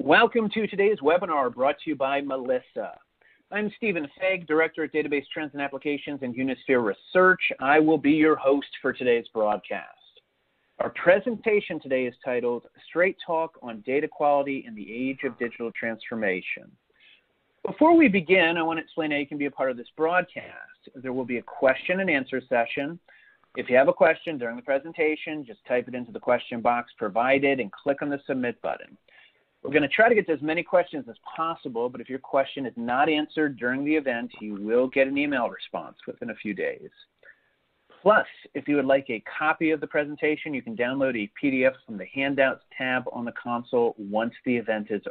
Welcome to today's webinar brought to you by Melissa. I'm Stephen Fegg, Director at Database Trends and Applications and Unisphere Research. I will be your host for today's broadcast. Our presentation today is titled Straight Talk on Data Quality in the Age of Digital Transformation. Before we begin, I want to explain how you can be a part of this broadcast. There will be a question and answer session. If you have a question during the presentation, just type it into the question box provided and click on the submit button. We're going to try to get to as many questions as possible, but if your question is not answered during the event, you will get an email response within a few days. Plus, if you would like a copy of the presentation, you can download a PDF from the Handouts tab on the console once the event is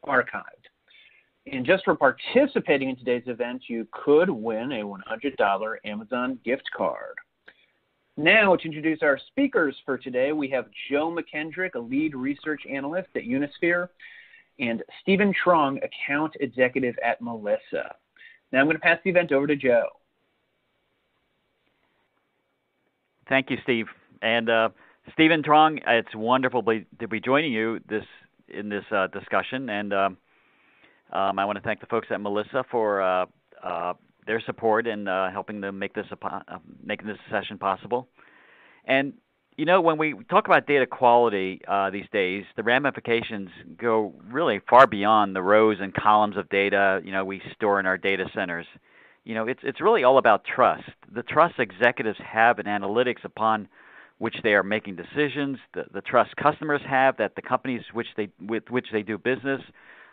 archived. And just for participating in today's event, you could win a $100 Amazon gift card. Now, to introduce our speakers for today, we have Joe McKendrick, a lead research analyst at Unisphere, and Stephen Truong, account executive at Melissa. Now I'm going to pass the event over to Joe. Thank you, Steve. And Stephen Truong, it's wonderful to be joining you in this discussion. And I want to thank the folks at Melissa for their support in helping them make this making this session possible. And you know, when we talk about data quality these days, the ramifications go really far beyond the rows and columns of data we store in our data centers. It's really all about trust. The trust executives have in analytics upon which they are making decisions, the trust customers have that the companies with which they do business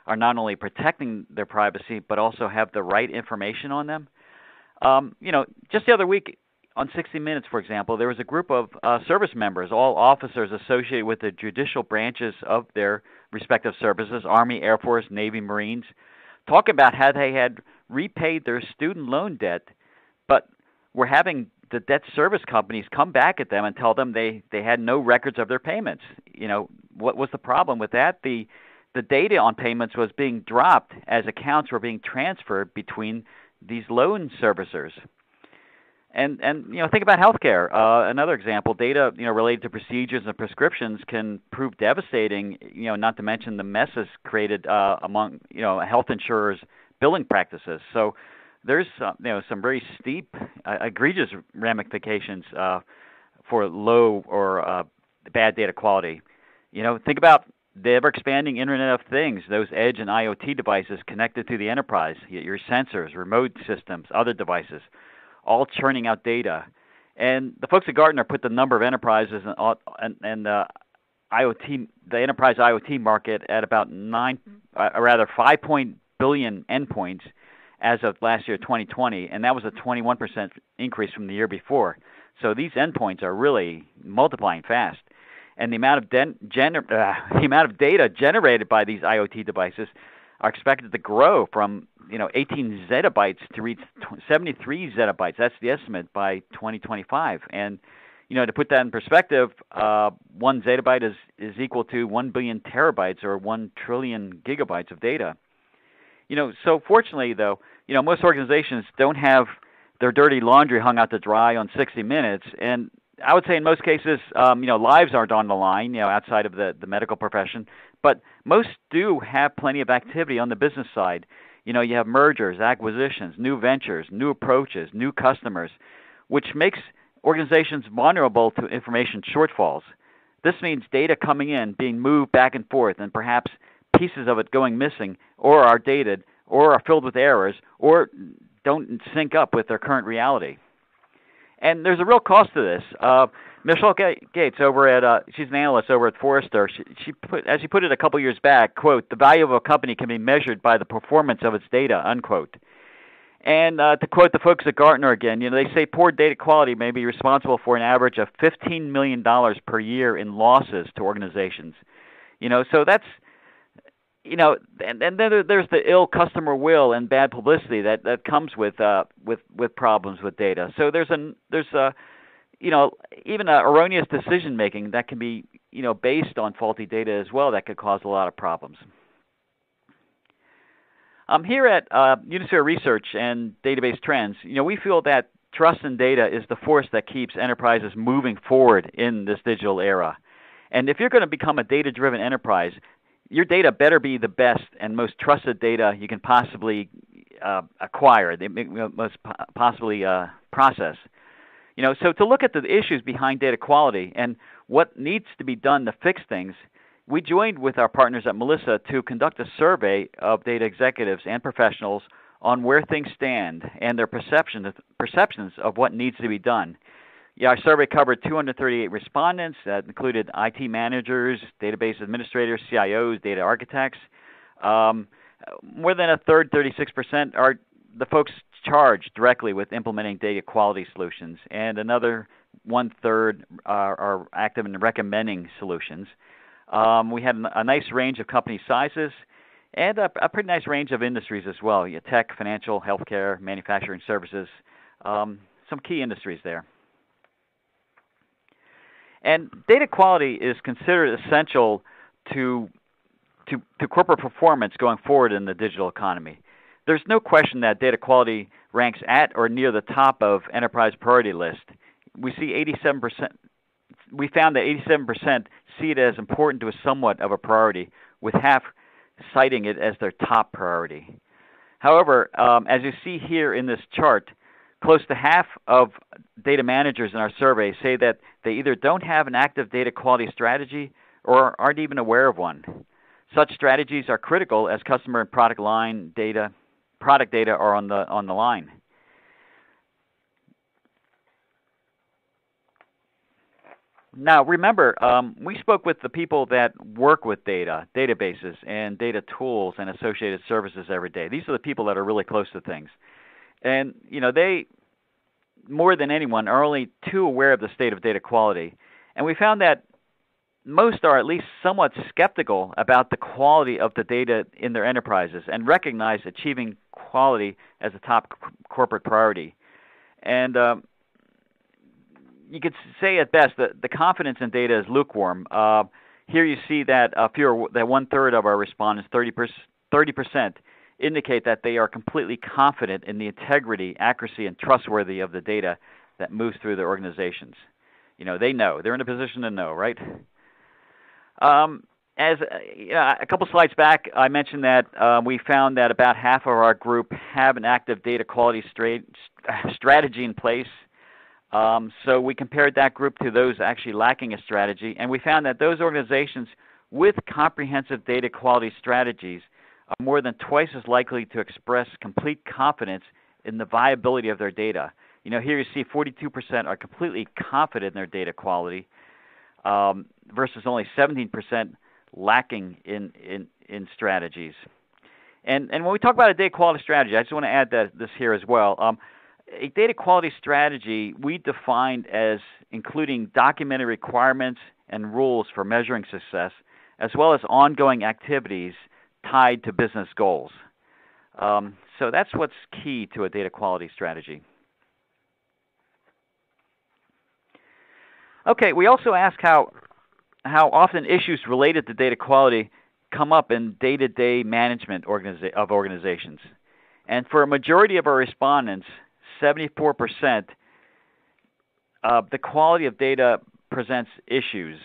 are not only protecting their privacy, but also have the right information on them. Just the other week on 60 Minutes, for example, there was a group of service members, all officers associated with the judicial branches of their respective services, Army, Air Force, Navy, Marines, talking about how they had repaid their student loan debt, but were having the debt service companies come back at them and tell them they had no records of their payments. What was the problem with that? The data on payments was being dropped as accounts were being transferred between these loan servicers. And think about healthcare. Another example, data related to procedures and prescriptions can prove devastating. Not to mention the messes created among health insurers' billing practices. So there's some very steep, egregious ramifications for low or bad data quality. Think about the ever-expanding Internet of Things, those edge and IoT devices connected to the enterprise, your sensors, remote systems, other devices, all churning out data. And the folks at Gartner put the number of enterprises and the enterprise IoT market at about 5 billion endpoints as of last year, 2020, and that was a 21% increase from the year before. So these endpoints are really multiplying fast. And the amount of data generated by these IoT devices are expected to grow from 18 zettabytes to reach 73 zettabytes. That's the estimate by 2025. And to put that in perspective, 1 zettabyte is equal to 1 billion terabytes or 1 trillion gigabytes of data. So fortunately, though, most organizations don't have their dirty laundry hung out to dry on 60 Minutes, and I would say in most cases, lives aren't on the line, outside of the medical profession, but most do have plenty of activity on the business side. You have mergers, acquisitions, new ventures, new approaches, new customers, which makes organizations vulnerable to information shortfalls. This means data coming in, being moved back and forth, and perhaps pieces of it going missing, or are dated, or are filled with errors, or don't sync up with their current reality. And there's a real cost to this. Michelle Gates over at she's an analyst over at Forrester. She put it a couple years back, quote, "The value of a company can be measured by the performance of its data," unquote. And to quote the folks at Gartner again, they say poor data quality may be responsible for an average of $15 million per year in losses to organizations. So that's and then there's the ill customer will and bad publicity that comes with problems with data. So there's even erroneous decision making that can be based on faulty data as well that could cause a lot of problems. Here at Unisphere Research and Database Trends, we feel that trust in data is the force that keeps enterprises moving forward in this digital era. And if you're going to become a data-driven enterprise, your data better be the best and most trusted data you can possibly acquire, most possibly process. So to look at the issues behind data quality and what needs to be done to fix things, we joined with our partners at Melissa to conduct a survey of data executives and professionals on where things stand and their perceptions of what needs to be done. Yeah, our survey covered 238 respondents that included IT managers, database administrators, CIOs, data architects. More than a third, 36%, are the folks charged directly with implementing data quality solutions, and another 1/3 are active in recommending solutions. We had a nice range of company sizes and a pretty nice range of industries as well. Tech, financial, healthcare, manufacturing services, some key industries there. And data quality is considered essential to corporate performance going forward in the digital economy. There's no question that data quality ranks at or near the top of enterprise priority list. We found that 87% see it as important to a somewhat of a priority, with half citing it as their top priority. However, as you see here in this chart, close to half of data managers in our survey say that they either don't have an active data quality strategy or aren't even aware of one. Such strategies are critical as customer and product data are on the line. Now, remember, we spoke with the people that work with data, databases, and data tools and associated services every day. These are the people that are really close to things. And, they, more than anyone, are only too aware of the state of data quality. And we found that most are at least somewhat skeptical about the quality of the data in their enterprises and recognize achieving quality as a top corporate priority. And you could say at best that the confidence in data is lukewarm. Here you see that that 1/3 of our respondents, 30%, indicate that they are completely confident in the integrity, accuracy, and trustworthy of the data that moves through their organizations. They know. They're in a position to know, right? As a couple slides back, I mentioned that we found that about half of our group have an active data quality strategy in place. So we compared that group to those actually lacking a strategy, and we found that those organizations with comprehensive data quality strategies are more than twice as likely to express complete confidence in the viability of their data. Here you see 42% are completely confident in their data quality versus only 17% lacking in strategies. And when we talk about a data quality strategy, I just want to add this here as well. A data quality strategy we defined as including documented requirements and rules for measuring success, as well as ongoing activities tied to business goals. So that's what's key to a data quality strategy. Okay, we also ask how often issues related to data quality come up in day-to-day management of organizations. And for a majority of our respondents, 74%, the quality of data presents issues,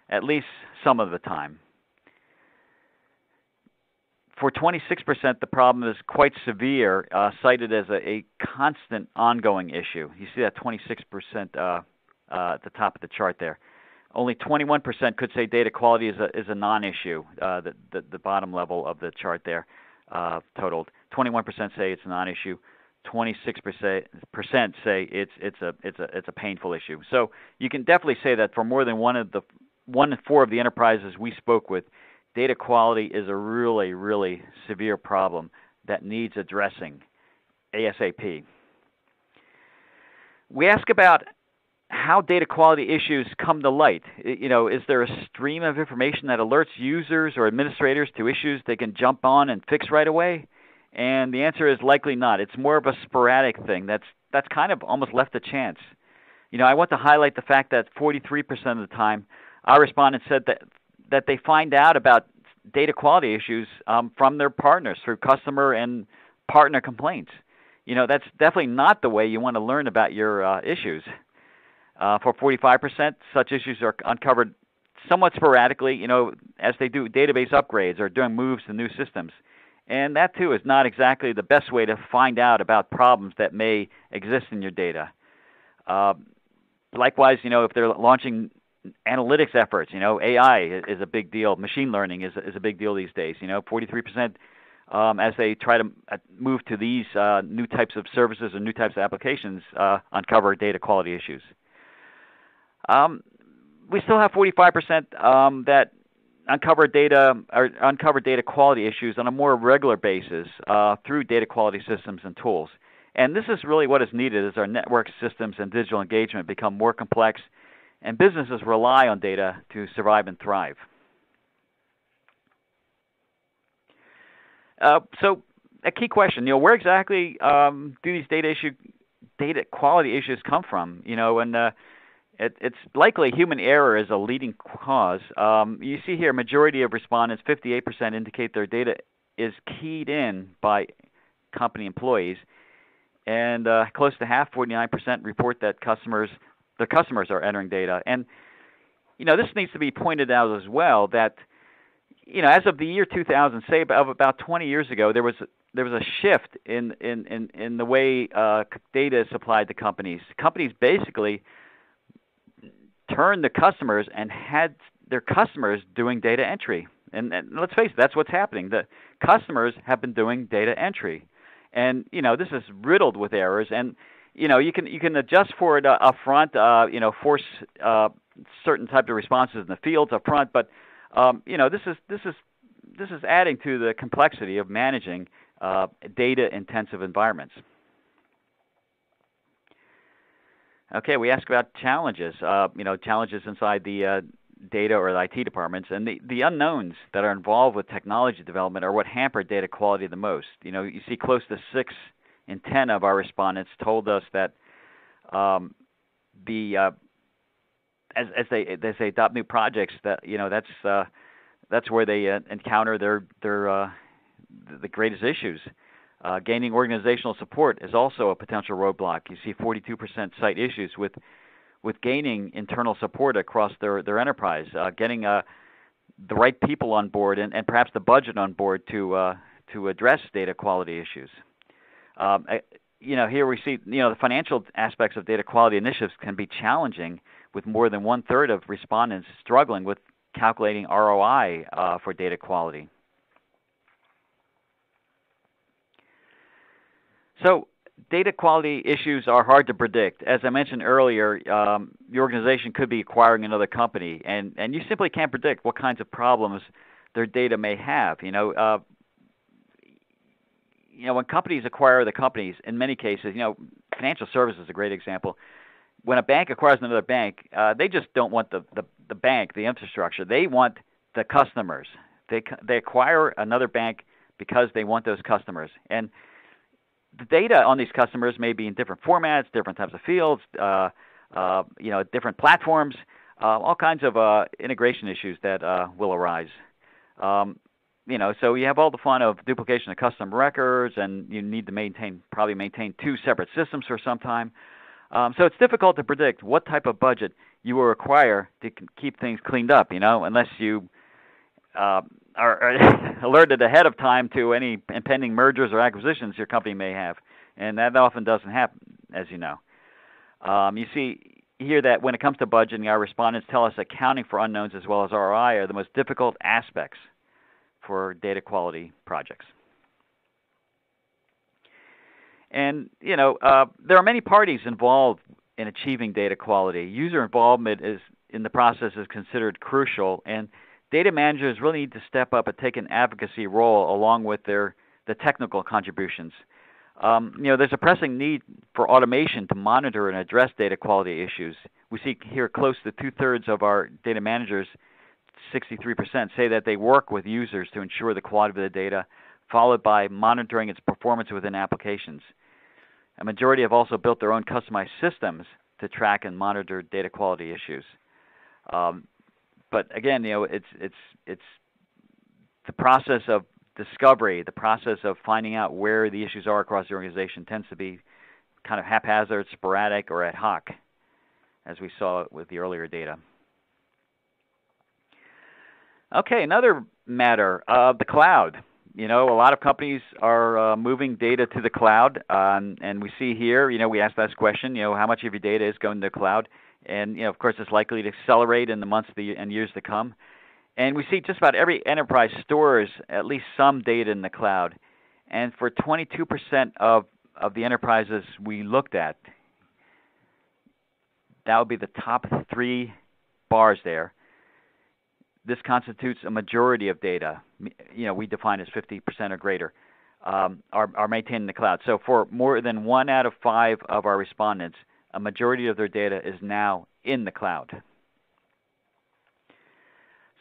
at least some of the time. For 26%, the problem is quite severe, cited as a constant ongoing issue. You see that 26% at the top of the chart there. Only 21% could say data quality is a non-issue, the bottom level of the chart there totaled. 21% say it's a non-issue. 26% say it's a painful issue. So you can definitely say that for more than one in four of the enterprises we spoke with, data quality is a really, really severe problem that needs addressing ASAP. We ask about how data quality issues come to light. Is there a stream of information that alerts users or administrators to issues they can jump on and fix right away? And the answer is likely not. It's more of a sporadic thing that's kind of almost left to chance. I want to highlight the fact that 43% of the time, our respondents said that they find out about data quality issues from their partners through customer and partner complaints. That's definitely not the way you want to learn about your issues. For 45%, such issues are uncovered somewhat sporadically, as they do database upgrades or doing moves to new systems. And that, too, is not exactly the best way to find out about problems that may exist in your data. Likewise, if they're launching analytics efforts, AI is a big deal. Machine learning is a big deal these days. 43% as they try to move to these new types of services and new types of applications uncover data quality issues. We still have 45% that uncover data quality issues on a more regular basis through data quality systems and tools. And this is really what is needed as our network systems and digital engagement become more complex and businesses rely on data to survive and thrive. So a key question, where exactly do these data quality issues come from? It's likely human error is a leading cause. You see here, majority of respondents, 58%, indicate their data is keyed in by company employees, and close to half, 49%, report that their customers are entering data. And this needs to be pointed out as well that as of the year 2000, say about 20 years ago, there was a shift in the way data is supplied to companies. Companies basically turned the customers and had their customers doing data entry. And let's face it, that's what's happening. The customers have been doing data entry. And, this is riddled with errors. And, you can adjust for it up front, force certain types of responses in the fields up front. But, this is adding to the complexity of managing data-intensive environments. Okay, we asked about challenges, challenges inside the data or the IT departments, and the unknowns that are involved with technology development are what hamper data quality the most. You see close to 6 in 10 of our respondents told us that as they adopt new projects, that that's where they encounter the greatest issues. Gaining organizational support is also a potential roadblock. You see 42% cite issues with gaining internal support across their enterprise, getting the right people on board and perhaps the budget on board to address data quality issues. Here we see the financial aspects of data quality initiatives can be challenging, with more than 1/3 of respondents struggling with calculating ROI for data quality. So data quality issues are hard to predict. As I mentioned earlier, the organization could be acquiring another company, and you simply can't predict what kinds of problems their data may have. When companies acquire other companies, in many cases, financial services is a great example. When a bank acquires another bank, they just don't want the bank, the infrastructure. They want the customers. They acquire another bank because they want those customers. And the data on these customers may be in different formats, different types of fields, different platforms, all kinds of integration issues that will arise. So you have all the fun of duplication of custom records, and you need to probably maintain 2 separate systems for some time. So it's difficult to predict what type of budget you will require to keep things cleaned up, unless you are alerted ahead of time to any impending mergers or acquisitions your company may have. And that often doesn't happen, as you know. You see here that when it comes to budgeting, our respondents tell us accounting for unknowns as well as ROI are the most difficult aspects for data quality projects. And, there are many parties involved in achieving data quality. User involvement in the process is considered crucial, and data managers really need to step up and take an advocacy role along with the technical contributions. There's a pressing need for automation to monitor and address data quality issues. We see here close to 2/3 of our data managers, 63%, say that they work with users to ensure the quality of the data, followed by monitoring its performance within applications. A majority have also built their own customized systems to track and monitor data quality issues. But again, it's the process of discovery, the process of finding out where the issues are across the organization tends to be kind of haphazard, sporadic, or ad hoc, as we saw with the earlier data. Okay, another matter, the cloud. A lot of companies are moving data to the cloud, and we see here, we asked this question, how much of your data is going to the cloud? And, of course, it's likely to accelerate in the months and years to come. And we see just about every enterprise stores at least some data in the cloud. And for 22% of the enterprises we looked at, that would be the top 3 bars there. This constitutes a majority of data. We define as 50% or greater are maintained in the cloud. So for more than 1 out of 5 of our respondents, a majority of their data is now in the cloud.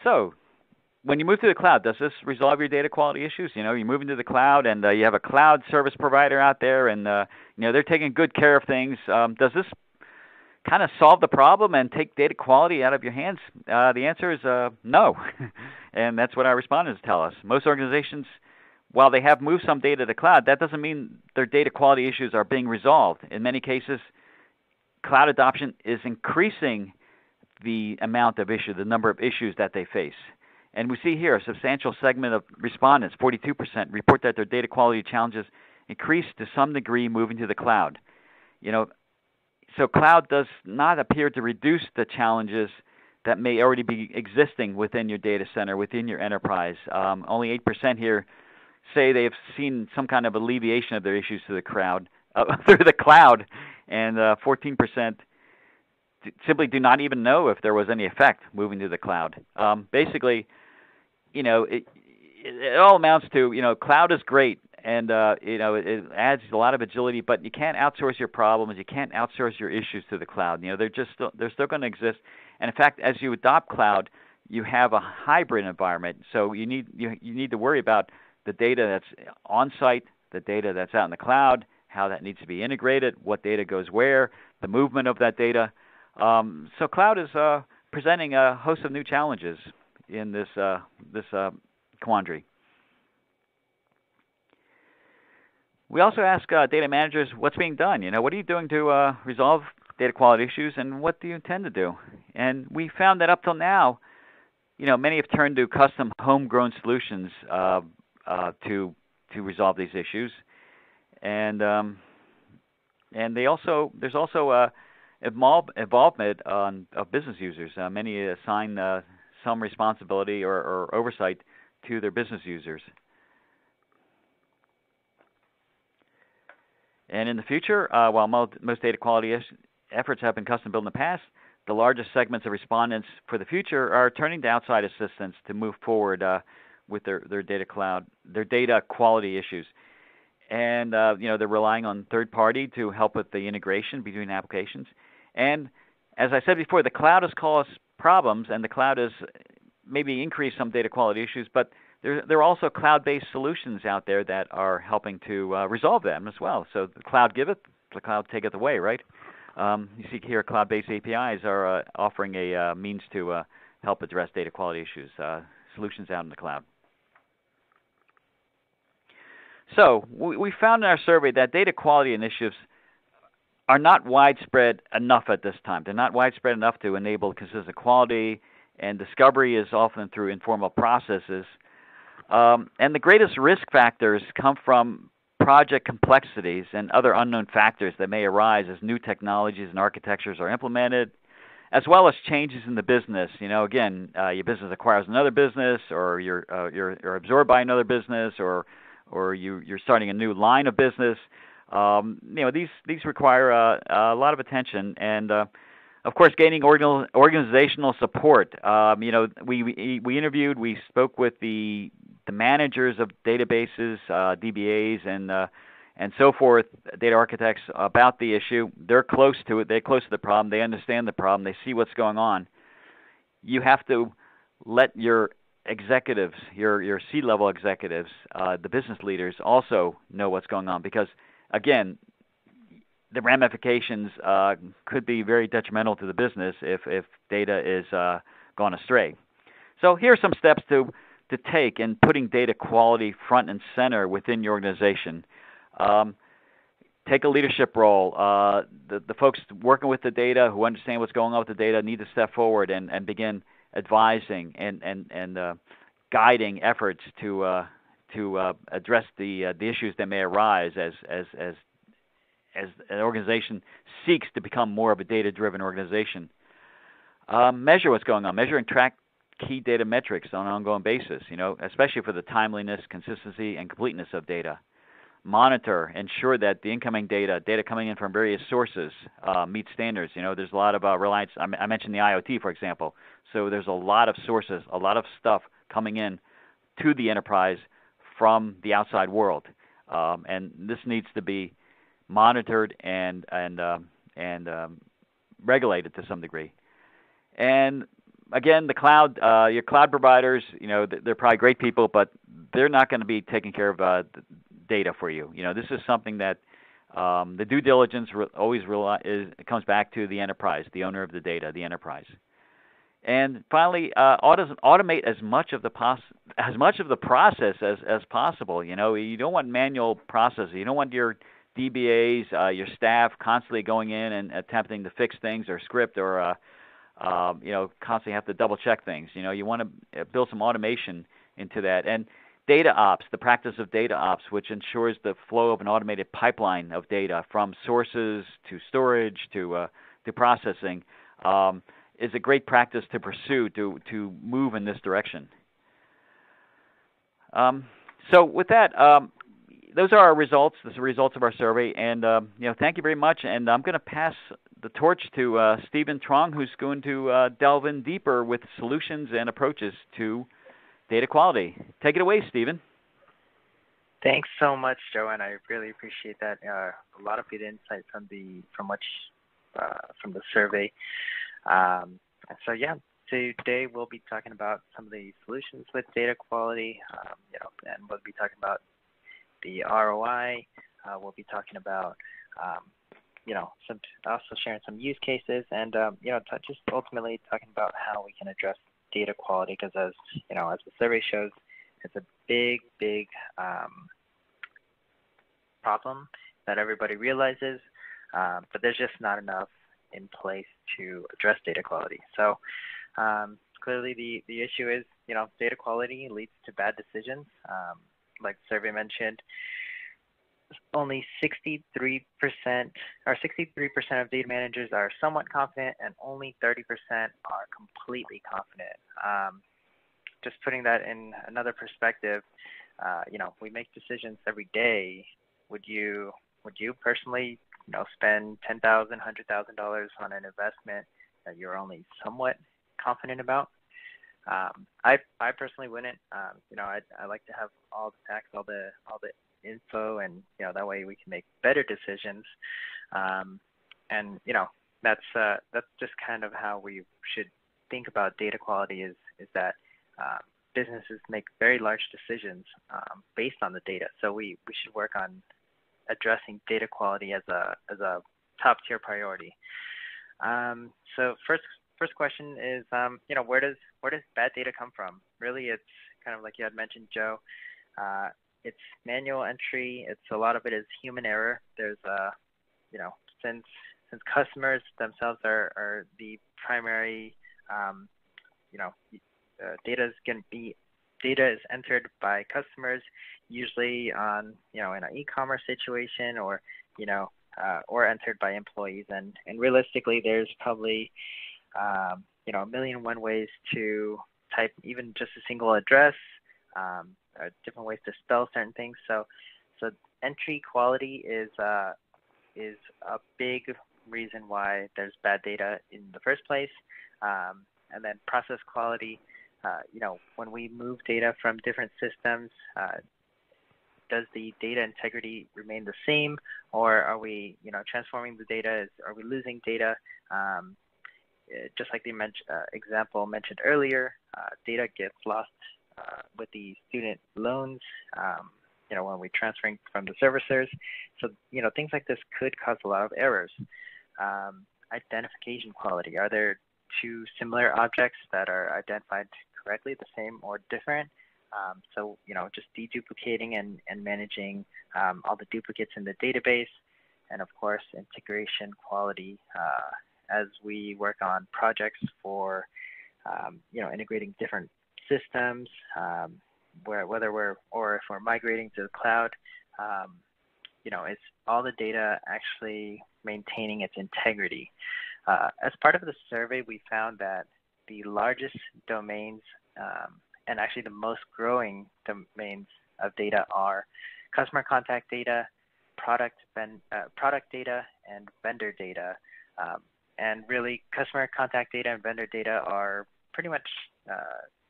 So when you move to the cloud, does this resolve your data quality issues? You move into the cloud, and you have a cloud service provider out there, and they're taking good care of things. Does this kind of solve the problem and take data quality out of your hands? The answer is no, and that's what our respondents tell us. Most organizations, while they have moved some data to the cloud, that doesn't mean their data quality issues are being resolved. In many cases, cloud adoption is increasing the amount of issues, the number of issues that they face. And we see here a substantial segment of respondents, 42%, report that their data quality challenges increased to some degree moving to the cloud. So cloud does not appear to reduce the challenges that may already be existing within your data center, within your enterprise. Only 8% here say they've seen some kind of alleviation of their issues through the cloud, and 14% simply do not even know if there was any effect moving to the cloud. Basically, it all amounts to, cloud is great, and it adds a lot of agility, but you can't outsource your problems. You can't outsource your issues to the cloud. They're still going to exist. And in fact, as you adopt cloud, you have a hybrid environment. So you need to worry about the data that's on site, the data that's out in the cloud, how that needs to be integrated, what data goes where, the movement of that data. So cloud is presenting a host of new challenges in this quandary. We also ask data managers what's being done. What are you doing to resolve data quality issues, and what do you intend to do? And we found that up till now, many have turned to custom homegrown solutions to resolve these issues, and there's also involvement of business users. Many assign some responsibility or oversight to their business users. And in the future, while most data quality efforts have been custom built in the past, the largest segments of respondents for the future are turning to outside assistance to move forward with their data quality issues. And they're relying on third party to help with the integration between applications. And as I said before, the cloud has caused problems, and the cloud has maybe increased some data quality issues, but there are also cloud-based solutions out there that are helping to resolve them as well. So the cloud giveth, the cloud taketh away, right? You see here cloud-based APIs are offering a means to help address data quality issues, solutions out in the cloud. So we found in our survey that data quality initiatives are not widespread enough at this time. They're not widespread enough to enable consistent quality, and discovery is often through informal processes. And the greatest risk factors come from project complexities and other unknown factors that may arise as new technologies and architectures are implemented, as well as changes in the business. Again, your business acquires another business, or you're absorbed by another business, or you're starting a new line of business. These require a lot of attention, and of course, gaining organizational support. We interviewed, we spoke with the managers of databases, DBAs, and so forth, data architects, about the issue. They're close to it. They're close to the problem. They understand the problem. They see what's going on. You have to let your executives, your C-level executives, the business leaders, also know what's going on, because, again, the ramifications could be very detrimental to the business if data is gone astray. So here are some steps to take in putting data quality front and center within your organization. Take a leadership role. The folks working with the data, who understand what's going on with the data, need to step forward and begin advising and guiding efforts to address the issues that may arise as an organization seeks to become more of a data-driven organization. Measure what's going on. Measure and track key data metrics on an ongoing basis, especially for the timeliness, consistency, and completeness of data. Monitor, ensure that the incoming data coming in from various sources meet standards. There's a lot of reliance. I mentioned the IoT, for example. So there's a lot of sources, a lot of stuff coming in to the enterprise from the outside world, and this needs to be monitored and regulated to some degree. And again, the cloud, your cloud providers, they're probably great people, but they're not going to be taking care of data for you. This is something that the due diligence comes back to the enterprise, the owner of the data, the enterprise. And finally, automate as much of the process as possible. You don't want manual processes. You don't want your DBAs, your staff constantly going in and attempting to fix things or script or constantly have to double check things. You want to build some automation into that. And data ops, the practice of data ops, which ensures the flow of an automated pipeline of data from sources to storage to processing, is a great practice to pursue to move in this direction. So with that, those are our results. Those are the results of our survey. And thank you very much. And I'm going to pass the torch to Stephen Truong, who's going to delve in deeper with solutions and approaches to data quality. Take it away, Stephen. Thanks so much, Joe, and I really appreciate that. A lot of good insight from the survey. Today we'll be talking about some of the solutions with data quality, and we'll be talking about the ROI. We'll be talking about, also sharing some use cases, and just ultimately talking about how we can address data quality, because as the survey shows, it's a big problem that everybody realizes, but there's just not enough in place to address data quality. So clearly the issue is, data quality leads to bad decisions. Like the survey mentioned, only 63% of data managers are somewhat confident, and only 30% are completely confident. Just putting that in another perspective, we make decisions every day. Would you personally, spend $10,000, $100,000 on an investment that you're only somewhat confident about? I personally wouldn't. I like to have all the facts, all the info, and that way we can make better decisions. That's just kind of how we should think about data quality. Is that businesses make very large decisions based on the data. So we should work on addressing data quality as a top tier priority. So first question is, where does bad data come from? Really, it's kind of like you had mentioned, Joe. It's manual entry. A lot of it is human error. There's since customers themselves are the primary, data is entered by customers, usually on in an e-commerce situation, or entered by employees. And realistically, there's probably a million and one ways to type even just a single address, different ways to spell certain things. So entry quality is a big reason why there's bad data in the first place. And then process quality, when we move data from different systems, does the data integrity remain the same, or are we, transforming the data? Are we losing data? Just like the example mentioned earlier, data gets lost with the student loans, when we're transferring from the servicers. So, things like this could cause a lot of errors. Identification quality. Are there two similar objects that are identified correctly, the same or different? So, just deduplicating and managing all the duplicates in the database. And of course, integration quality as we work on projects for integrating different systems, or if we're migrating to the cloud, it's all the data actually maintaining its integrity. As part of the survey, we found that the largest domains and actually the most growing domains of data are customer contact data, product data, and vendor data. And really, customer contact data and vendor data are pretty much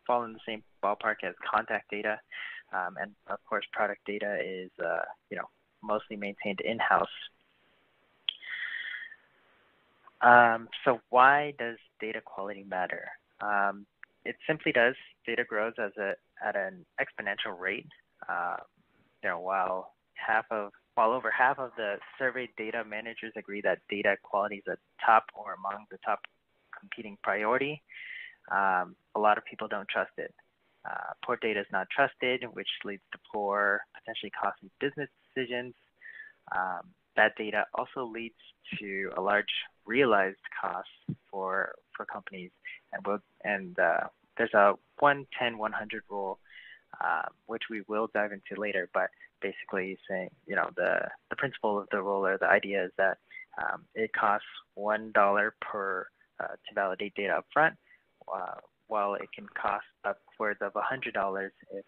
fall in the same ballpark as contact data. And of course, product data is mostly maintained in-house. So why does data quality matter? It simply does. Data grows at an exponential rate. While over half of the surveyed data managers agree that data quality is a top or among the top competing priority, a lot of people don't trust it. Poor data is not trusted, which leads to poor, potentially costly business decisions. Bad data also leads to a large realized cost for companies, and there's a 1-10-100 rule, which we will dive into later. But basically, saying the principle of the rule or the idea is that it costs $1 per to validate data upfront, while it can cost upwards of $100 if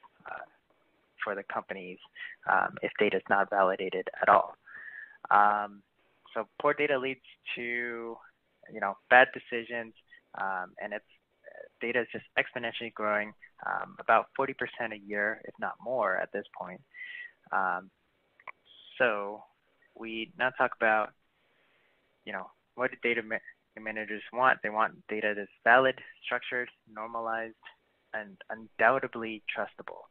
for the companies if data is not validated at all. So poor data leads to bad decisions, and data is just exponentially growing, about 40% a year, if not more, at this point. So we now talk about what do data managers want? They want data that's valid, structured, normalized, and undoubtedly trustable.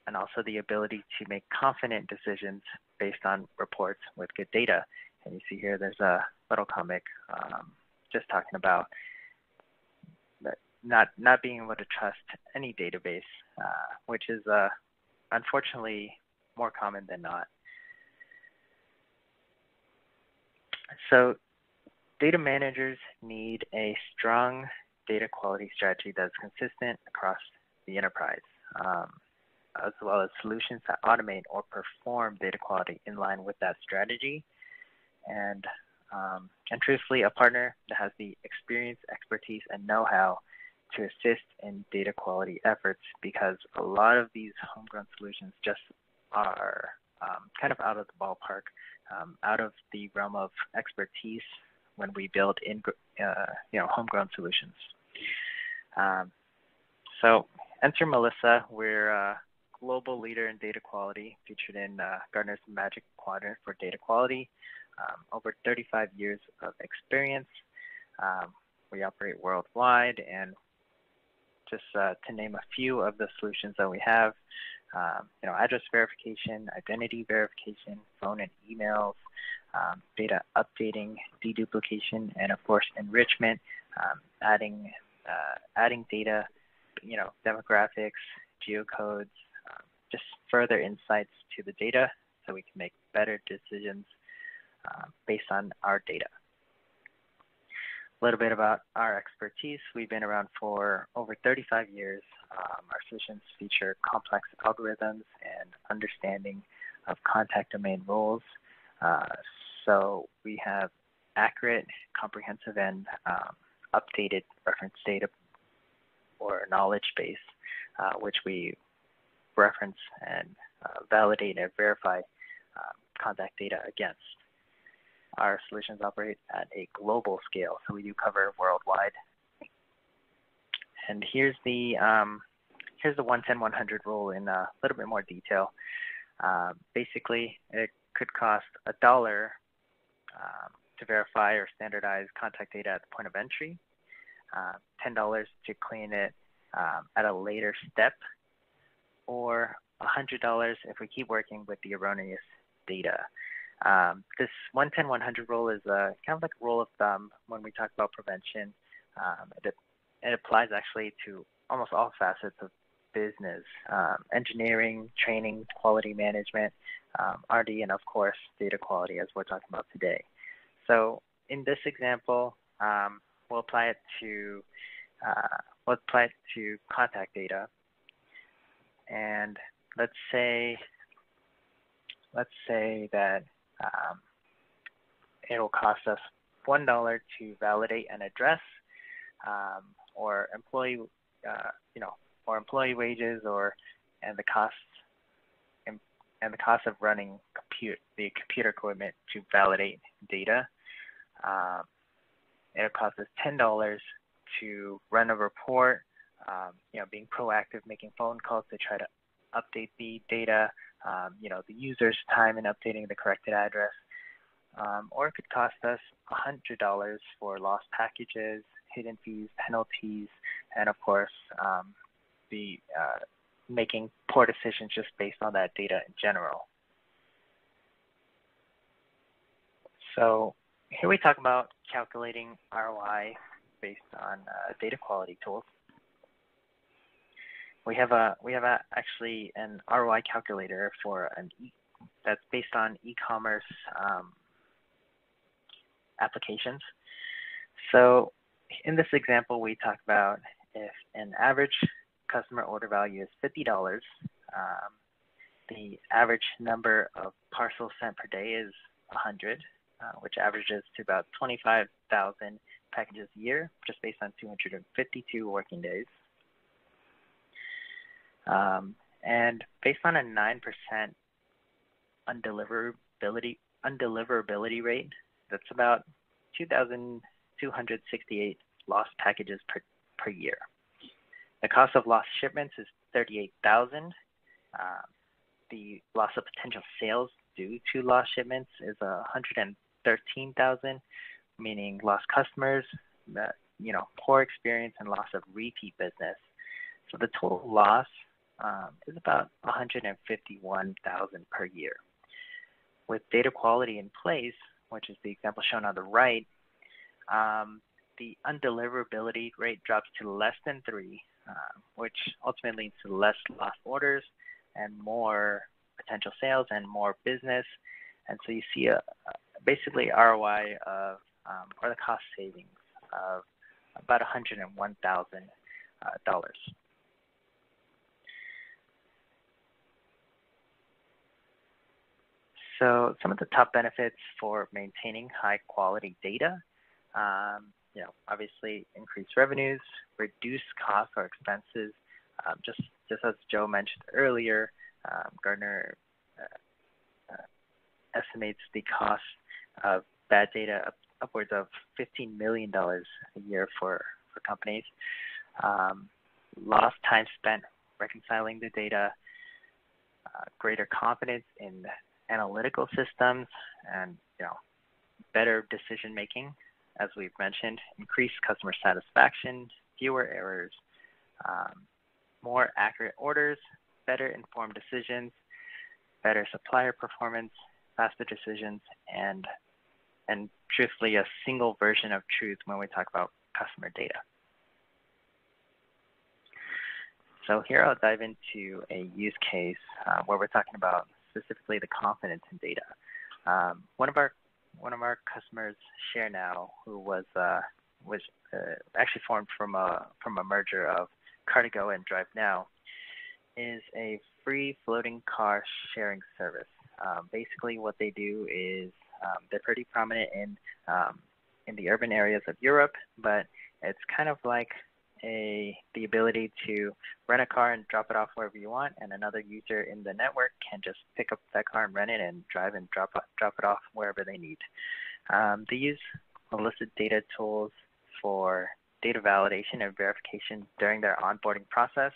And also the ability to make confident decisions based on reports with good data. And you see here there's a little comic just talking about not being able to trust any database, which is unfortunately more common than not. So data managers need a strong data quality strategy that's consistent across the enterprise, as well as solutions that automate or perform data quality in line with that strategy. And truthfully, a partner that has the experience, expertise, and know-how to assist in data quality efforts, because a lot of these homegrown solutions just are kind of out of the ballpark, out of the realm of expertise when we build homegrown solutions. So enter Melissa. We're a global leader in data quality, featured in Gartner's Magic Quadrant for data quality. Over 35 years of experience. We operate worldwide, and just to name a few of the solutions that we have, address verification, identity verification, phone and emails, data updating, deduplication, and of course enrichment, adding data, demographics, geocodes, just further insights to the data so we can make better decisions based on our data. A little bit about our expertise. We've been around for over 35 years. Our solutions feature complex algorithms and understanding of contact domain rules. So we have accurate, comprehensive, and updated reference data or knowledge base, which we reference and validate and verify contact data against. Our solutions operate at a global scale, so we do cover worldwide. And here's the 1-10-100 rule in a little bit more detail. Basically, it could cost $1 to verify or standardize contact data at the point of entry, $10 to clean it at a later step, or $100 if we keep working with the erroneous data. This 1-10-100 rule is kind of like a rule of thumb when we talk about prevention. It applies actually to almost all facets of business, engineering, training, quality management, R&D, and of course, data quality, as we're talking about today. So in this example, we'll apply it to contact data. And let's say that it will cost us $1 to validate an address, or employee wages, and the cost of running the computer equipment to validate data. It'll cost us $10 to run a report, being proactive, making phone calls to try to update the data, the user's time in updating the corrected address. Or it could cost us $100 for lost packages, hidden fees, penalties, and of course, making poor decisions just based on that data in general. So here we talk about calculating ROI based on data quality tools. We have actually an ROI calculator for that's based on e-commerce applications. So in this example, we talk about if an average customer order value is $50, the average number of parcels sent per day is 100, which averages to about 25,000 packages a year, just based on 252 working days. And based on a 9% undeliverability rate, that's about 2,268 lost packages per year. The cost of lost shipments is $38,000. The loss of potential sales due to lost shipments is $113,000, meaning lost customers, poor experience, and loss of repeat business. So the total loss is about $151,000 per year. With data quality in place, which is the example shown on the right, the undeliverability rate drops to less than 3, which ultimately leads to less lost orders and more potential sales and more business. And so you see basically ROI of, or the cost savings of about $101,000. So some of the top benefits for maintaining high quality data, obviously increase revenues, reduce costs or expenses. Just as Joe mentioned earlier, Gartner estimates the cost of bad data upwards of $15 million a year for companies. Lost time spent reconciling the data, greater confidence in analytical systems, and better decision making, as we've mentioned, increased customer satisfaction, fewer errors, more accurate orders, better informed decisions, better supplier performance, faster decisions, and truthfully a single version of truth when we talk about customer data. So here I'll dive into a use case where we're talking about specifically the confidence in data. One of our customers, ShareNow, who was actually formed from a merger of Car2Go and DriveNow, is a free floating car sharing service. Basically, what they do is they're pretty prominent in the urban areas of Europe, but it's kind of like the ability to rent a car and drop it off wherever you want, and another user in the network can just pick up that car and rent it and drive and drop it off wherever they need. They use Melissa data tools for data validation and verification during their onboarding process.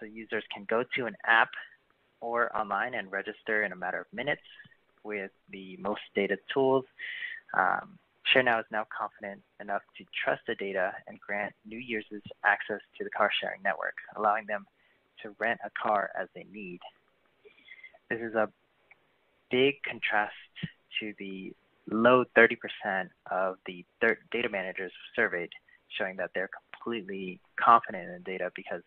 So users can go to an app or online and register in a matter of minutes with the most data tools. ShareNow is now confident enough to trust the data and grant new users access to the car sharing network, allowing them to rent a car as they need. This is a big contrast to the low 30% of the data managers surveyed, showing that they're completely confident in the data because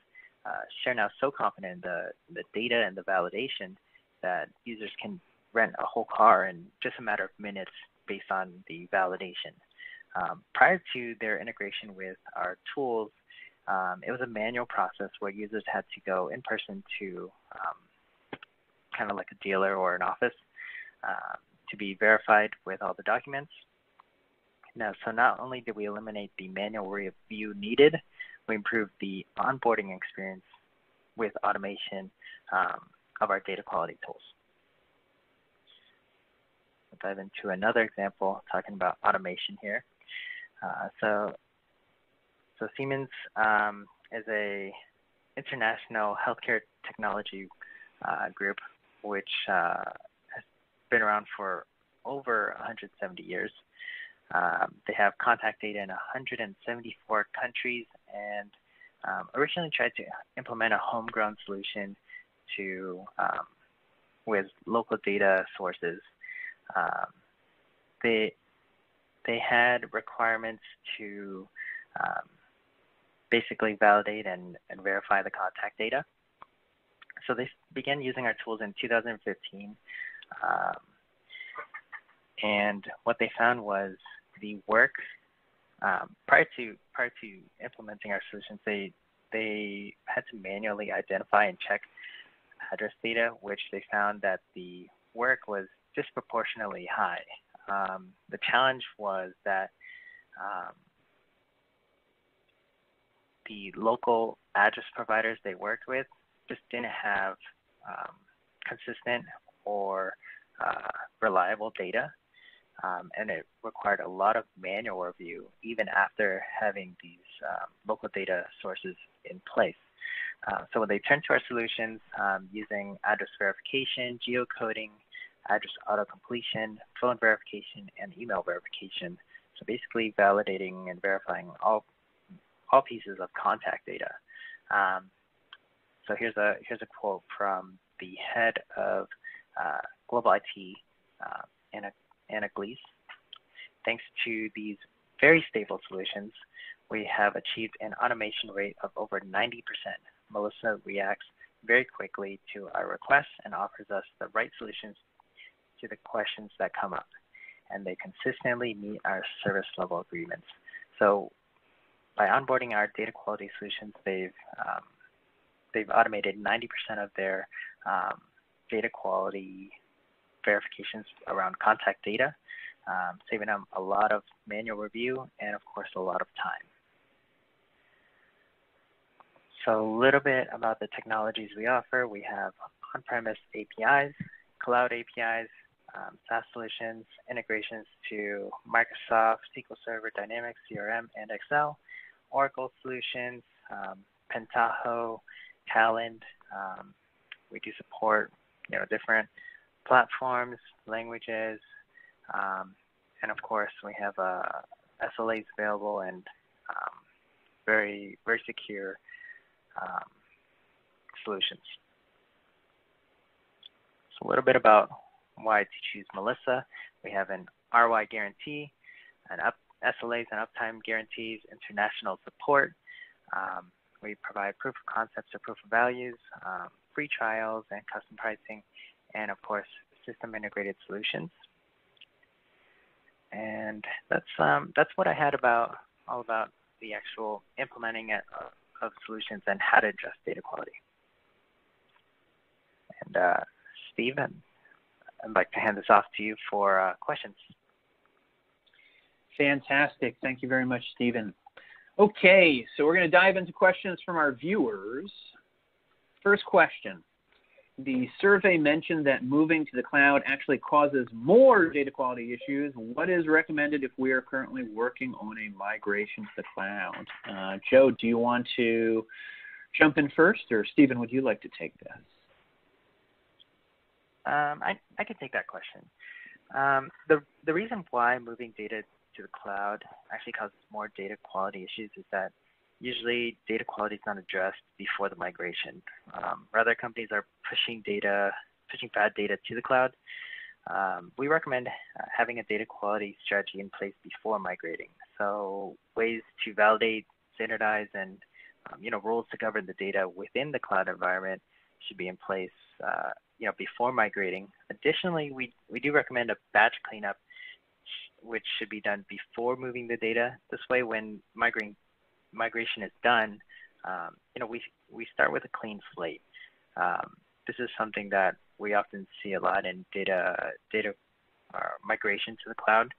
ShareNow is so confident in the data and the validation that users can rent a whole car in just a matter of minutes based on the validation. Prior to their integration with our tools, it was a manual process where users had to go in person to kind of like a dealer or an office to be verified with all the documents. Now, so not only did we eliminate the manual review needed, we improved the onboarding experience with automation of our data quality tools. We'll dive into another example talking about automation here. So Siemens is a international healthcare technology group which has been around for over 170 years. They have contact data in 174 countries and originally tried to implement a homegrown solution to with local data sources. They had requirements to basically validate and verify the contact data. So they began using our tools in 2015. And what they found was the work prior to implementing our solutions, they had to manually identify and check address data, which they found that the work was disproportionately high. The challenge was that the local address providers they worked with just didn't have consistent or reliable data. And it required a lot of manual review even after having these local data sources in place. So when they turned to our solutions using address verification, geocoding, address auto-completion, phone verification, and email verification, so basically validating and verifying all pieces of contact data. So here's a quote from the head of global IT, Anna Glees. Thanks to these very stable solutions, we have achieved an automation rate of over 90%. Melissa reacts very quickly to our requests and offers us the right solutions to the questions that come up, and they consistently meet our service level agreements. So by onboarding our data quality solutions, they've automated 90% of their data quality verifications around contact data, saving them a lot of manual review and, of course, a lot of time. So a little bit about the technologies we offer. We have on-premise APIs, cloud APIs, SaaS solutions, integrations to Microsoft, SQL Server, Dynamics, CRM, and Excel, Oracle solutions, Pentaho, Talend. We do support different platforms, languages, and of course we have SLAs available and very, very secure solutions. So a little bit about why to choose Melissa. We have an ROI guarantee, SLAs and uptime guarantees, international support. We provide proof of concepts or proof of values, free trials and custom pricing, and of course, system integrated solutions. And that's what I had all about the actual implementing of solutions and how to address data quality. And Steve, I'd like to hand this off to you for questions. Fantastic. Thank you very much, Stephen. Okay, so we're going to dive into questions from our viewers. First question. The survey mentioned that moving to the cloud actually causes more data quality issues. What is recommended if we are currently working on a migration to the cloud? Joe, do you want to jump in first, or Stephen, would you like to take this? I can take that question. The reason why moving data to the cloud actually causes more data quality issues is that usually data quality is not addressed before the migration. Rather, companies are pushing bad data to the cloud. We recommend having a data quality strategy in place before migrating. So ways to validate, standardize, and rules to govern the data within the cloud environment should be in place before migrating. Additionally, we do recommend a batch cleanup which should be done before moving the data. This way, when migration is done, we start with a clean slate. This is something that we often see a lot in data migration to the cloud,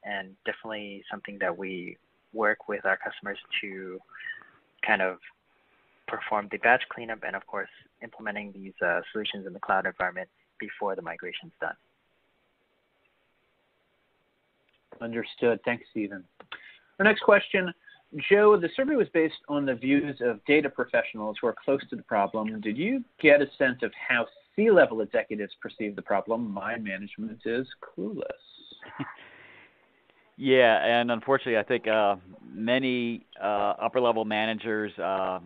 and definitely something that we work with our customers to kind of perform the batch cleanup and, of course, implementing these solutions in the cloud environment before the migration is done. Understood. Thanks, Stephen. Our next question, Joe, the survey was based on the views of data professionals who are close to the problem. Did you get a sense of how C-level executives perceive the problem? My management is clueless. Yeah, and unfortunately, I think many upper-level managers,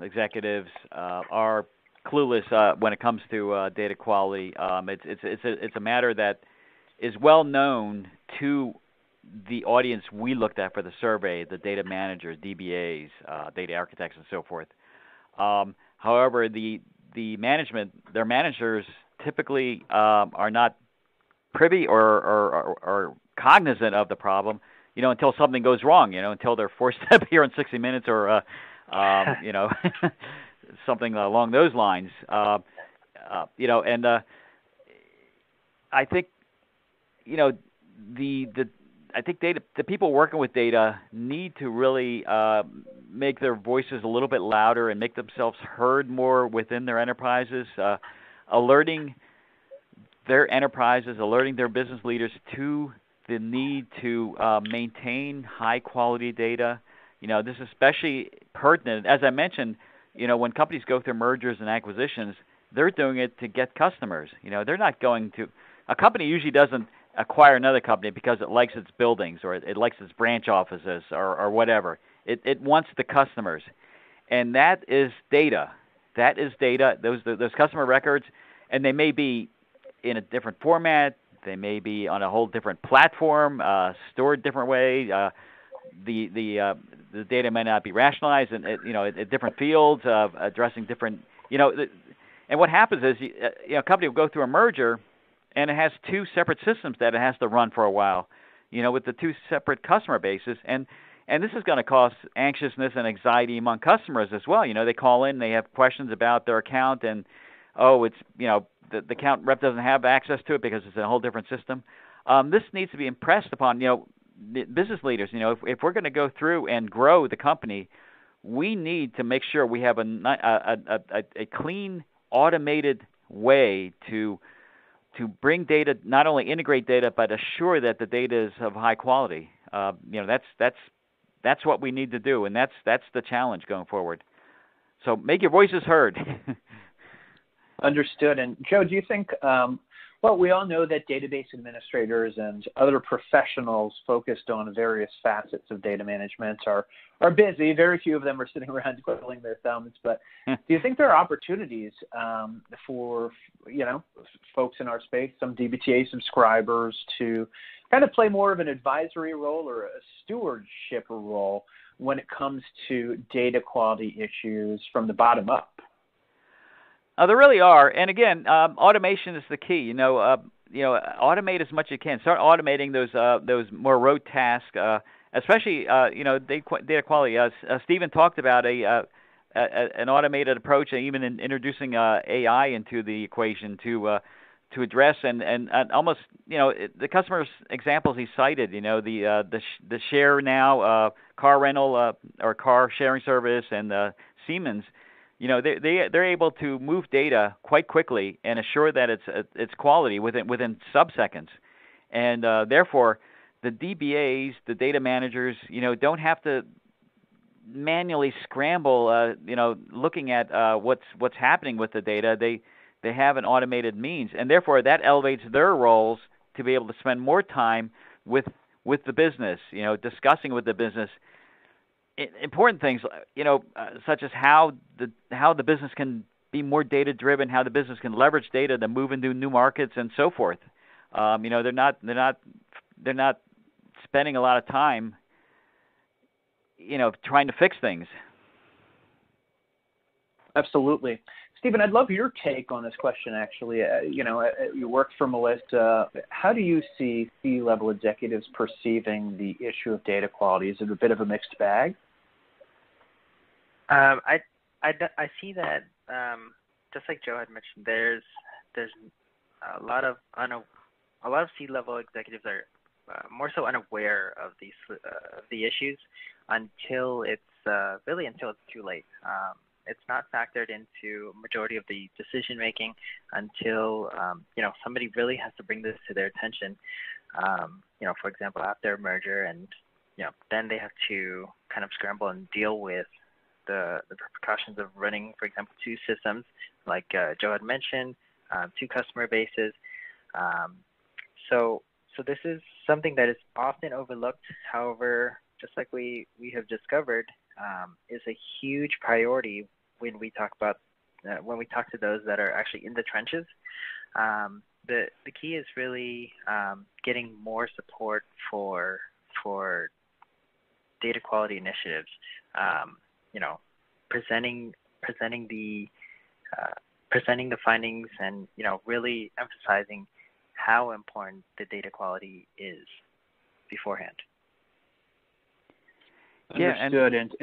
executives are clueless when it comes to data quality. It's a matter that is well known to the audience we looked at for the survey, the data managers, DBAs, data architects, and so forth. However, the management, their managers typically are not privy or cognizant of the problem, until something goes wrong, until they're forced to appear on 60 Minutes or, something along those lines. And I think, I think the people working with data need to really make their voices a little bit louder and make themselves heard more within their enterprises, alerting their enterprises, alerting their business leaders to the need to maintain high-quality data. This is especially pertinent, as I mentioned, when companies go through mergers and acquisitions, they're doing it to get customers. They're not going to – a company usually doesn't acquire another company because it likes its buildings or it likes its branch offices or whatever. It wants the customers, and that is data. That is data. Those customer records, and they may be in a different format. They may be on a whole different platform, stored different way. The data may not be rationalized in at different fields, addressing different and what happens is a company will go through a merger, and it has two separate systems that it has to run for a while, with the two separate customer bases, and this is going to cause anxiousness and anxiety among customers as well. They call in, they have questions about their account, and it's the account rep doesn't have access to it because it's a whole different system. This needs to be impressed upon business leaders. If we're going to go through and grow the company, we need to make sure we have a clean, automated way to bring data, not only integrate data, but assure that the data is of high quality. That's what we need to do, and that's the challenge going forward. So make your voices heard. Understood. And Joe, do you think, we all know that database administrators and other professionals focused on various facets of data management are busy. Very few of them are sitting around twiddling their thumbs. But do you think there are opportunities for, folks in our space, some DBTA subscribers, to kind of play more of an advisory role or a stewardship role when it comes to data quality issues from the bottom up? There really are, and again, automation is the key. Automate as much as you can. Start automating those more rote tasks, especially data quality. Stephen talked about an automated approach, and even in introducing AI into the equation to address and almost the customer's examples he cited. The share now car rental or car sharing service and Siemens. They're able to move data quite quickly and assure that it's quality within sub-seconds, and therefore the DBAs, the data managers, don't have to manually scramble, looking at what's happening with the data. They have an automated means, and therefore that elevates their roles to be able to spend more time with the business, discussing with the business important things, such as how the business can be more data driven, how the business can leverage data to move into new markets and so forth. They're not spending a lot of time, trying to fix things. Absolutely. Stephen, I'd love your take on this question, actually. You work for Melissa. How do you see C-level executives perceiving the issue of data quality? Is it a bit of a mixed bag? I see that, just like Joe had mentioned, there's a lot of C-level executives are more so unaware of the issues until it's too late. It's not factored into majority of the decision making until somebody really has to bring this to their attention. For example, after a merger, and then they have to kind of scramble and deal with the repercussions of running, for example, two systems, like Joe had mentioned, two customer bases. So this is something that is often overlooked. However, just like we have discovered, is a huge priority when we talk to those that are actually in the trenches. The key is really getting more support for data quality initiatives. Presenting the findings, and really emphasizing how important the data quality is beforehand. Understood. And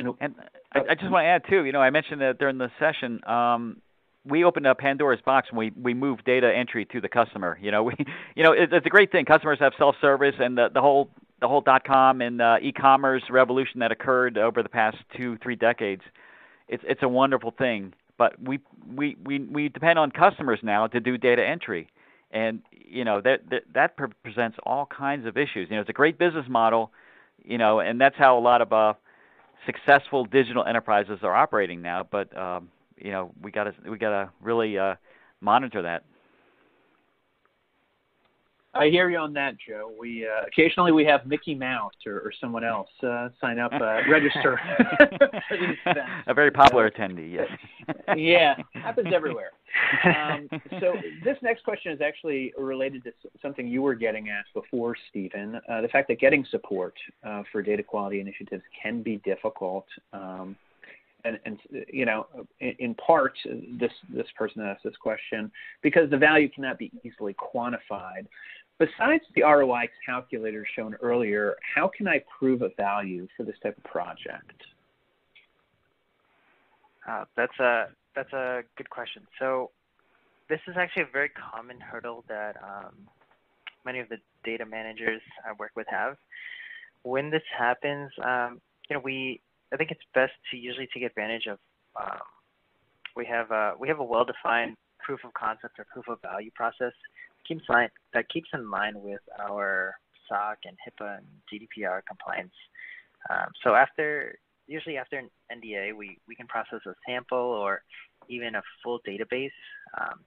I just want to add too. I mentioned that during the session, we opened up Pandora's box when we moved data entry to the customer. It's a great thing. Customers have self-service, and the whole .com and e-commerce revolution that occurred over the past 2-3 decades. It's a wonderful thing. But we depend on customers now to do data entry, and that presents all kinds of issues. It's a great business model. And that's how a lot of successful digital enterprises are operating now. But we gotta really monitor that. I hear you on that, Joe. We occasionally we have Mickey Mouse or someone else sign up, register. A very popular attendee, yes. Yeah, happens everywhere. So this next question is actually related to something you were getting at before, Stephen. The fact that getting support for data quality initiatives can be difficult. And in part, this person asked this question because the value cannot be easily quantified. Besides the ROI calculator shown earlier, how can I prove a value for this type of project? That's a good question. So this is actually a very common hurdle that many of the data managers I work with have. When this happens, I think it's best to usually take advantage of. We have a well-defined proof of concept or proof of value process that keeps in line with our SOC and HIPAA and GDPR compliance. So usually after an NDA, we can process a sample or even a full database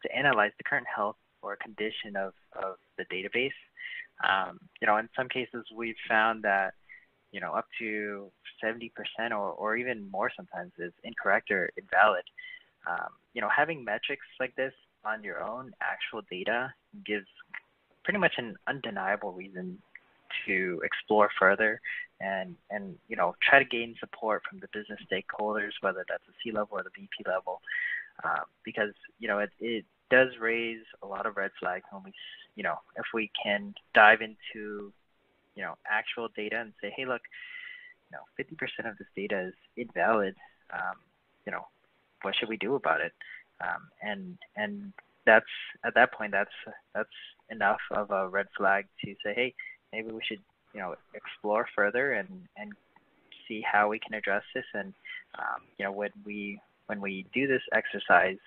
to analyze the current health or condition of the database. In some cases we've found that up to 70% or even more sometimes is incorrect or invalid. Having metrics like this on your own actual data gives pretty much an undeniable reason to explore further and try to gain support from the business stakeholders, whether that's the C-level or the VP level, because it does raise a lot of red flags when if we can dive into actual data and say, hey, look, 50% of this data is invalid. What should we do about it? And that's at that point that's enough of a red flag to say, hey, maybe we should explore further and see how we can address this. And when we do this exercise,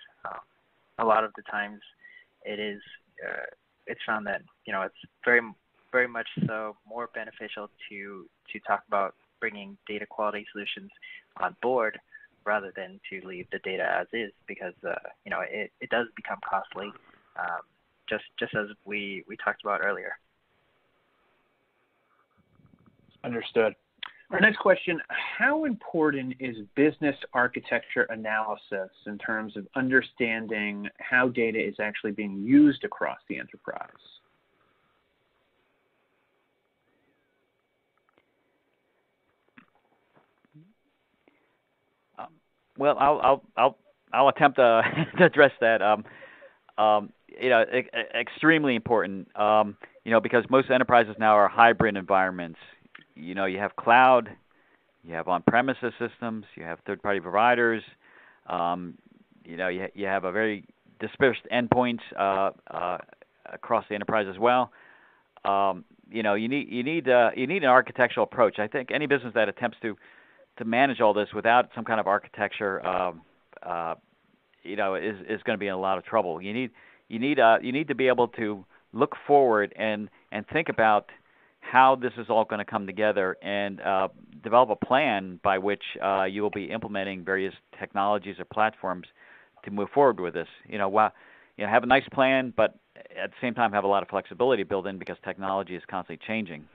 a lot of the times it's found that it's very very much so more beneficial to talk about bringing data quality solutions on board rather than to leave the data as is, because it does become costly, just as we talked about earlier. Understood. Our next question, how important is business architecture analysis in terms of understanding how data is actually being used across the enterprise? Well, I'll I'll attempt to, to address that. Extremely important. Because most enterprises now are hybrid environments. You have cloud, you have on-premises systems, you have third-party providers. You have a very dispersed endpoints across the enterprise as well. You need an architectural approach. I think any business that attempts to manage all this without some kind of architecture, is going to be in a lot of trouble. You need to be able to look forward and think about how this is all going to come together and develop a plan by which you will be implementing various technologies or platforms to move forward with this. Have a nice plan, but at the same time have a lot of flexibility built in because technology is constantly changing.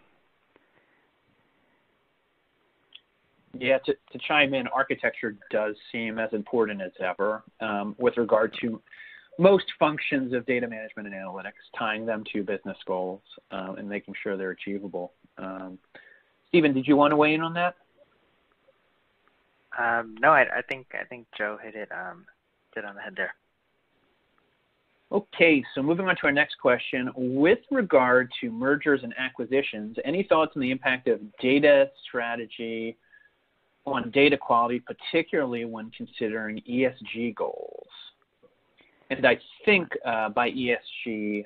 Yeah, to chime in, architecture does seem as important as ever with regard to most functions of data management and analytics, tying them to business goals and making sure they're achievable. Stephen, did you want to weigh in on that? No, I think Joe hit it on the head there. Okay, so moving on to our next question. With regard to mergers and acquisitions, any thoughts on the impact of data strategy on data quality, particularly when considering ESG goals? And I think by ESG,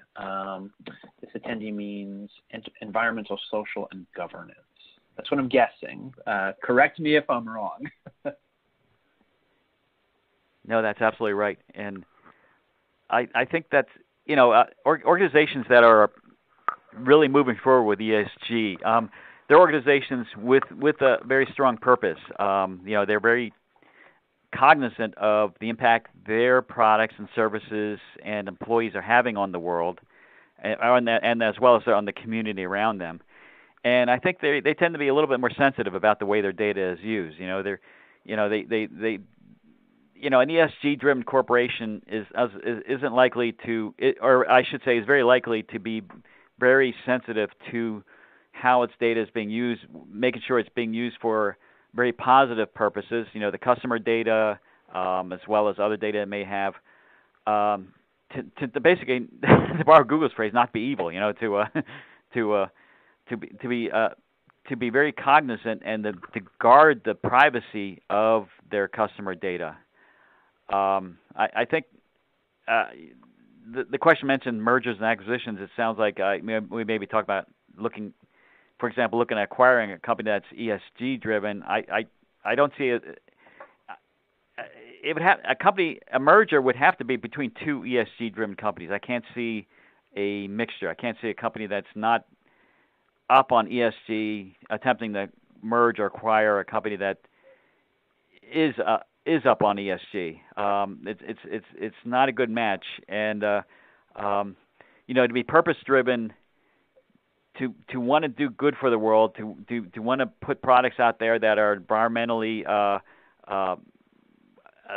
this attendee means environmental, social, and governance. That's what I'm guessing. Correct me if I'm wrong. No, that's absolutely right. And I think that's, organizations that are really moving forward with ESG, they're organizations with a very strong purpose. They're very cognizant of the impact their products and services and employees are having on the world, and as well as on the community around them. And I think they tend to be a little bit more sensitive about the way their data is used. An ESG-driven corporation isn't likely to, or I should say, is very likely to be very sensitive to how its data is being used, making sure it's being used for very positive purposes. The customer data, as well as other data it may have, to basically, to borrow Google's phrase, not be evil. To be very cognizant and to guard the privacy of their customer data. I think the question mentioned mergers and acquisitions. It sounds like we maybe talk about looking at acquiring a company that's ESG driven. I don't see it. It would have a merger would have to be between two ESG driven companies. I can't see a mixture. I can't see a company that's not up on ESG attempting to merge or acquire a company that is up on ESG. It's not a good match, and to be purpose driven, to want to do good for the world, to want to put products out there that are environmentally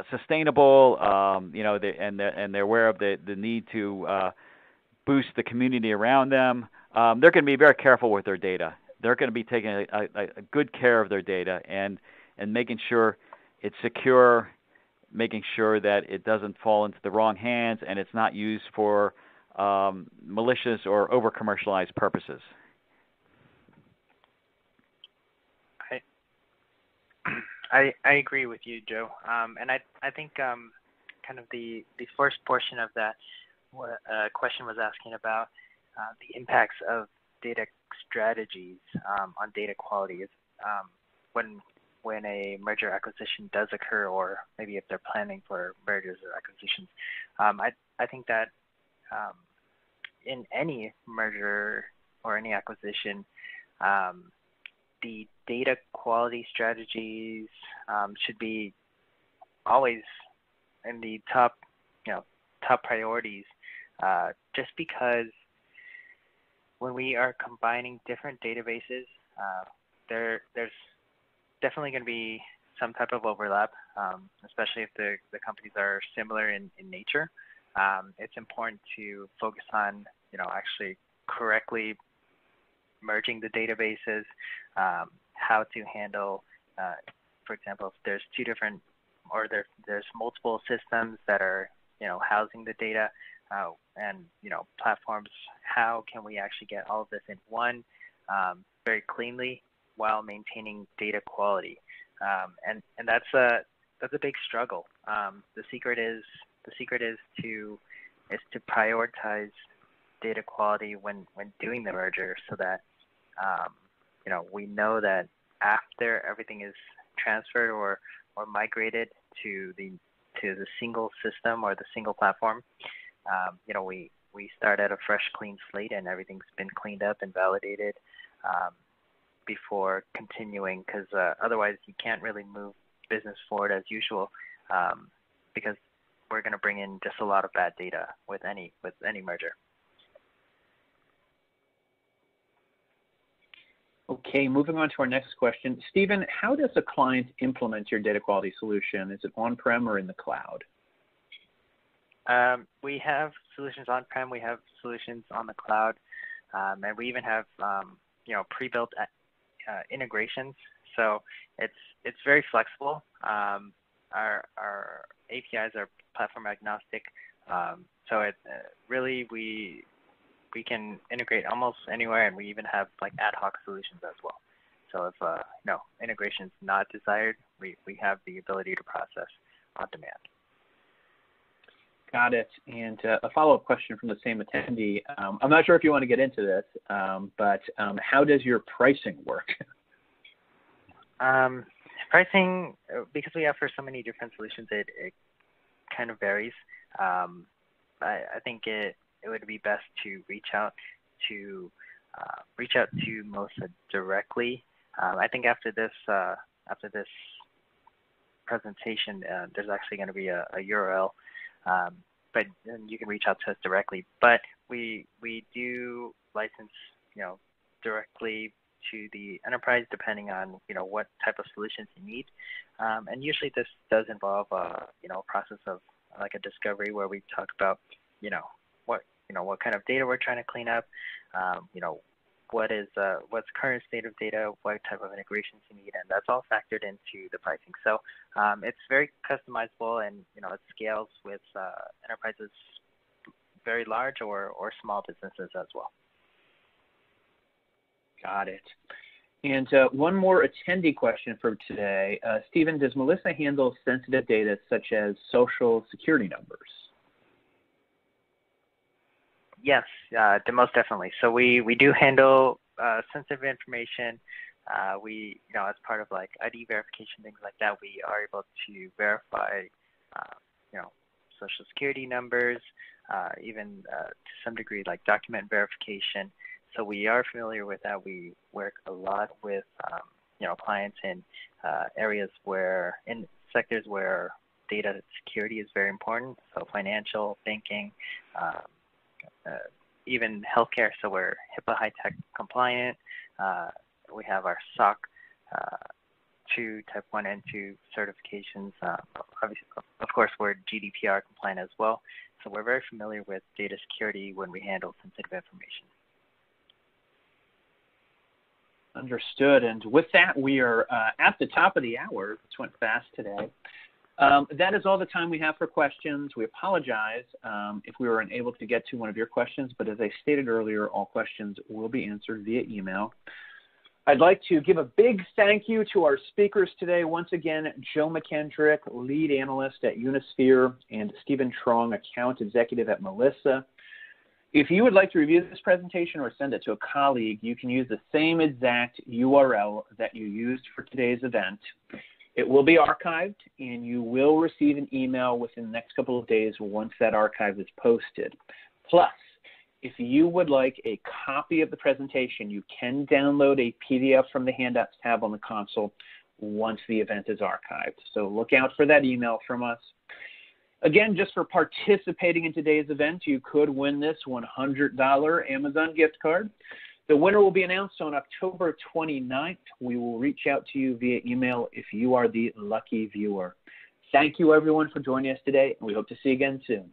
sustainable, and they're aware of the need to boost the community around them. They're going to be very careful with their data. They're going to be taking a good care of their data and making sure it's secure, making sure that it doesn't fall into the wrong hands and it's not used for malicious or over-commercialized purposes. I agree with you, Joe. And I think kind of the first portion of that question was asking about the impacts of data strategies on data quality. When a merger acquisition does occur, or maybe if they're planning for mergers or acquisitions. I think that in any merger or any acquisition, the data quality strategies should be always in the top priorities, just because when we are combining different databases, there's definitely going to be some type of overlap, especially if the companies are similar in nature. It's important to focus on, actually correctly merging the databases, how to handle, for example, if there's two different or there's multiple systems that are, housing the data, and, platforms. How can we actually get all of this in one very cleanly while maintaining data quality? And that's a big struggle. The secret is to prioritize data quality when doing the merger, so that we know that after everything is transferred or migrated to the single system or the single platform, we start at a fresh, clean slate, and everything's been cleaned up and validated before continuing, because otherwise you can't really move business forward as usual, because we're going to bring in just a lot of bad data with any merger. Okay, moving on to our next question. Stephen, how does a client implement your data quality solution? Is it on-prem or in the cloud? We have solutions on-prem, we have solutions on the cloud, and we even have pre-built integrations. So it's very flexible. Our APIs are platform agnostic, so it really we can integrate almost anywhere, and we even have like ad hoc solutions as well. So if integration is not desired, we have the ability to process on demand. Got it. And a follow-up question from the same attendee. I'm not sure if you want to get into this, but how does your pricing work? Pricing, because we offer so many different solutions, it kind of varies. I think it would be best to reach out to Melissa directly. I think after this presentation, there's actually going to be a URL, but you can reach out to us directly. But we do license directly to the enterprise, depending on what type of solutions you need, and usually this does involve a process of like a discovery, where we talk about what kind of data we're trying to clean up, what's current state of data, what type of integrations you need, and that's all factored into the pricing. So it's very customizable, and it scales with enterprises, very large or small businesses as well. Got it. And one more attendee question for today. Stephen, does Melissa handle sensitive data such as social security numbers? Yes, most definitely. So we do handle sensitive information. We, as part of like ID verification, things like that, we are able to verify, social security numbers, even to some degree like document verification. So we are familiar with that. We work a lot with, clients in sectors where data security is very important. So financial, banking, even healthcare. So we're HIPAA high-tech compliant. We have our SOC 2 Type 1 and 2 certifications. Obviously, of course, we're GDPR compliant as well. So we're very familiar with data security when we handle sensitive information. Understood. And with that, we are at the top of the hour. This went fast today. That is all the time we have for questions. We apologize if we were unable to get to one of your questions, but as I stated earlier, all questions will be answered via email. I'd like to give a big thank you to our speakers today. Once again, Joe McKendrick, lead analyst at Unisphere, and Stephen Truong, account executive at Melissa. If you would like to review this presentation or send it to a colleague, you can use the same exact URL that you used for today's event. It will be archived, and you will receive an email within the next couple of days once that archive is posted. Plus, if you would like a copy of the presentation, you can download a PDF from the Handouts tab on the console once the event is archived. So look out for that email from us. Again, just for participating in today's event, you could win this $100 Amazon gift card. The winner will be announced on October 29th. We will reach out to you via email if you are the lucky viewer. Thank you, everyone, for joining us today, and we hope to see you again soon.